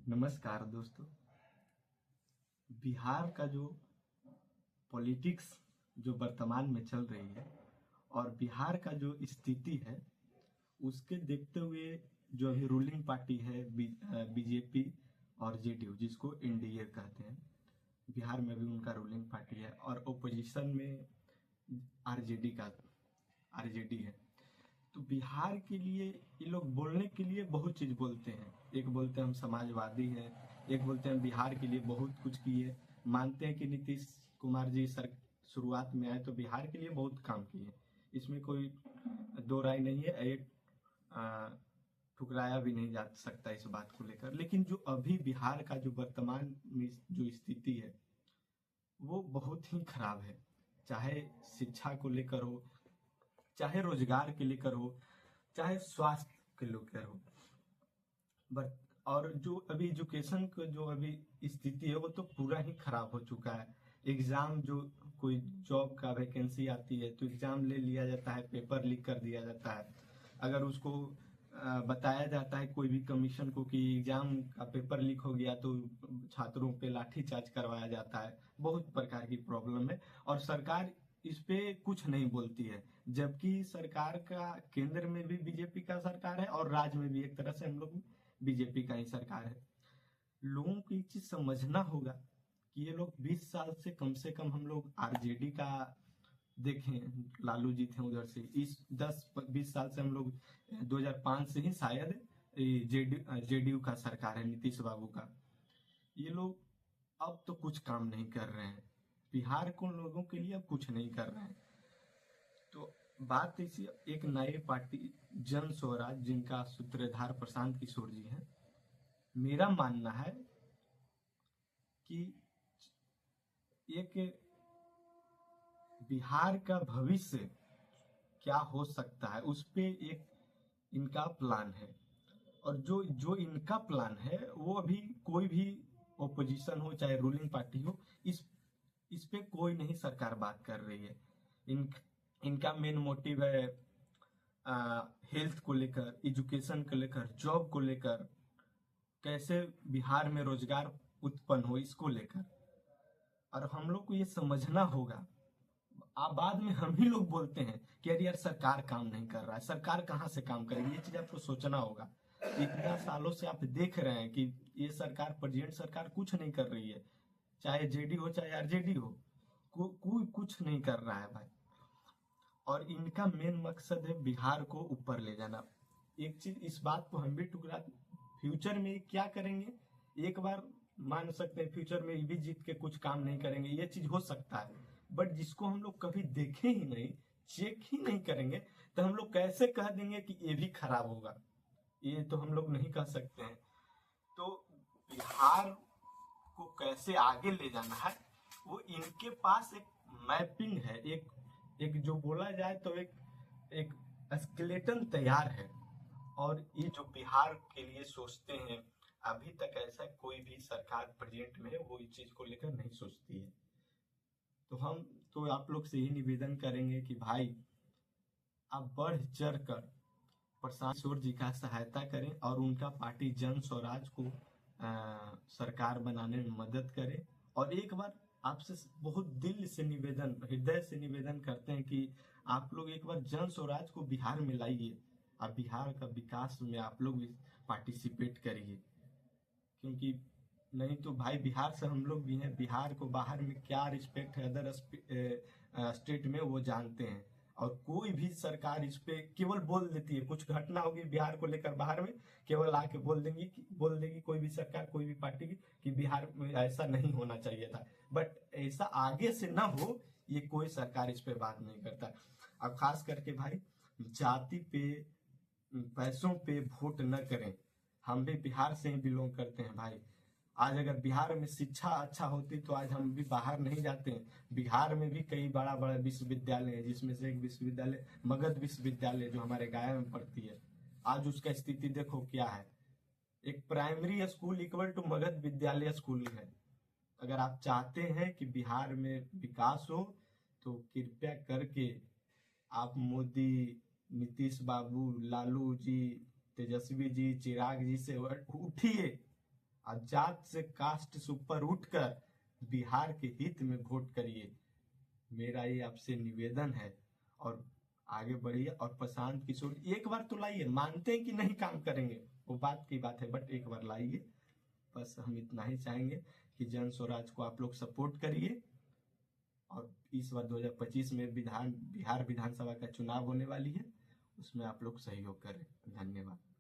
नमस्कार दोस्तों। बिहार का जो पॉलिटिक्स जो वर्तमान में चल रही है और बिहार का जो स्थिति है उसके देखते हुए जो अभी रूलिंग पार्टी है बीजेपी और जेडीयू जिसको एनडीए कहते हैं, बिहार में भी उनका रूलिंग पार्टी है और ओपोजिशन में आरजेडी का आरजेडी है। तो बिहार के लिए ये लोग बोलने के लिए बहुत चीज बोलते हैं। एक बोलते हैं हम समाजवादी हैं, एक बोलते हैं बिहार के लिए बहुत कुछ किए। मानते हैं कि नीतीश कुमार जी सर शुरुआत में आए तो बिहार के लिए बहुत काम किए, इसमें कोई दो राय नहीं है। एक ठुकराया भी नहीं जा सकता इस बात को लेकर। लेकिन जो अभी बिहार का जो वर्तमान में जो स्थिति है वो बहुत ही खराब है। चाहे शिक्षा को लेकर हो, चाहे रोजगार के लेकर हो, चाहे स्वास्थ्य के लेकर हो, बट और जो अभी एजुकेशन का जो अभी स्थिति है वो तो पूरा ही खराब हो चुका है। एग्जाम जो कोई जॉब का वैकेंसी आती है तो एग्जाम ले लिया जाता है, पेपर लीक कर दिया जाता है। अगर उसको बताया जाता है कोई भी कमीशन को कि एग्जाम का पेपर लीक हो गया तो छात्रों पे लाठीचार्ज करवाया जाता है। बहुत प्रकार की प्रॉब्लम है और सरकार इस पे कुछ नहीं बोलती है। जबकि सरकार का केंद्र में भी बीजेपी का सरकार है और राज्य में भी एक तरह से हम लोग बीजेपी का ही सरकार है। लोगों को एक चीज समझना होगा कि ये लोग 20 साल से कम हम लोग आरजेडी का देखें, लालू जी थे उधर से। इस 10-20 साल से हम लोग 2005 से ही शायद जेडीयू का सरकार है, नीतीश बाबू का। ये लोग अब तो कुछ काम नहीं कर रहे हैं, बिहार को लोगों के लिए अब कुछ नहीं कर रहे हैं। तो बात इसी एक नई पार्टी जन स्वराज जिनका सूत्रधार प्रशांत किशोर जी हैं। मेरा मानना है कि एक बिहार का भविष्य क्या हो सकता है उस पे एक इनका प्लान है। और जो जो इनका प्लान है वो अभी कोई भी ओपोजिशन हो चाहे रूलिंग पार्टी हो, इस पे कोई नहीं सरकार बात कर रही है। इनका मेन मोटिव है हेल्थ को लेकर, एजुकेशन को लेकर, जॉब को लेकर, कैसे बिहार में रोजगार उत्पन्न हो इसको लेकर। और हम लोग को ये समझना होगा। आप बाद में हम ही लोग बोलते हैं कि अरे यार सरकार काम नहीं कर रहा है, सरकार कहाँ से काम करेगी। ये चीज आपको सोचना होगा। इतना सालों से आप देख रहे हैं कि ये सरकार, प्रेजेंट सरकार कुछ नहीं कर रही है, चाहे जेडी हो चाहे आरजेडी हो, कोई कुछ नहीं कर रहा है भाई। और इनका मेन मकसद है बिहार को ऊपर ले जाना। एक चीज इस बात को हम भी टुकड़ा, फ्यूचर में क्या करेंगे एक बार मान सकते हैं, फ्यूचर में ये भी जीत के कुछ काम नहीं करेंगे, ये चीज हो सकता है। बट जिसको हम लोग कभी देखे ही नहीं, चेक ही नहीं करेंगे, तो हम लोग कैसे कह देंगे कि ये भी खराब होगा। ये तो हम लोग नहीं कह सकते हैं। तो बिहार को कैसे आगे ले जाना है वो इनके पास एक मैपिंग है, एक जो बोला जाए तो एक स्केलेटन तैयार है। और ये जो बिहार के लिए सोचते हैं, अभी तक ऐसा कोई भी सरकार प्रेजेंट में है वो इस चीज को लेकर नहीं सोचती है। तो हम तो आप लोग से ही निवेदन करेंगे कि भाई आप बढ़ चढ़ कर प्रशांत किशोर जी का सहायता करें और उनका पार्टी जन स्वराज को सरकार बनाने में मदद करें। और एक बार आपसे बहुत दिल से निवेदन, हृदय से निवेदन करते हैं कि आप लोग एक बार जन स्वराज को बिहार में लाइए और बिहार का विकास में आप लोग भी पार्टिसिपेट करिए। क्योंकि नहीं तो भाई बिहार से हम लोग भी हैं, बिहार को बाहर में क्या रिस्पेक्ट है अदर स्टेट में वो जानते हैं। और कोई भी सरकार इस पे केवल बोल देती है, कुछ घटना होगी बिहार को लेकर बाहर में, केवल आके बोल देगी कोई भी सरकार, कोई भी पार्टी की कि बिहार में ऐसा नहीं होना चाहिए था। बट ऐसा आगे से ना हो ये कोई सरकार इस पे बात नहीं करता। अब खास करके भाई जाति पे, पैसों पे वोट न करें। हम भी बिहार से ही बिलोंग करते हैं भाई। आज अगर बिहार में शिक्षा अच्छा होती तो आज हम भी बाहर नहीं जाते हैं। बिहार में भी कई बड़ा बड़ा विश्वविद्यालय है, जिसमें से एक विश्वविद्यालय मगध विश्वविद्यालय जो हमारे गया में पड़ती है। आज उसका स्थिति देखो क्या है। एक primary school equal to Magadh विद्यालय स्कूल है। अगर आप चाहते हैं कि बिहार में विकास हो तो कृपया करके आप मोदी, नीतीश बाबू, लालू जी, तेजस्वी जी, चिराग जी से उठिए और जात से कास्ट से ऊपर उठकर बिहार के हित में वोट करिए, मेरा ये आपसे निवेदन है। और आगे बढ़िए। और प्रशांत किशोर एक बार तो लाइए, मानते हैं कि नहीं काम करेंगे वो बात की बात है, बट एक बार लाइए। बस हम इतना ही चाहेंगे कि जन स्वराज को आप लोग सपोर्ट करिए। और इस बार 2025 में बिहार विधानसभा का चुनाव होने वाली है, उसमें आप लोग सहयोग करें। धन्यवाद।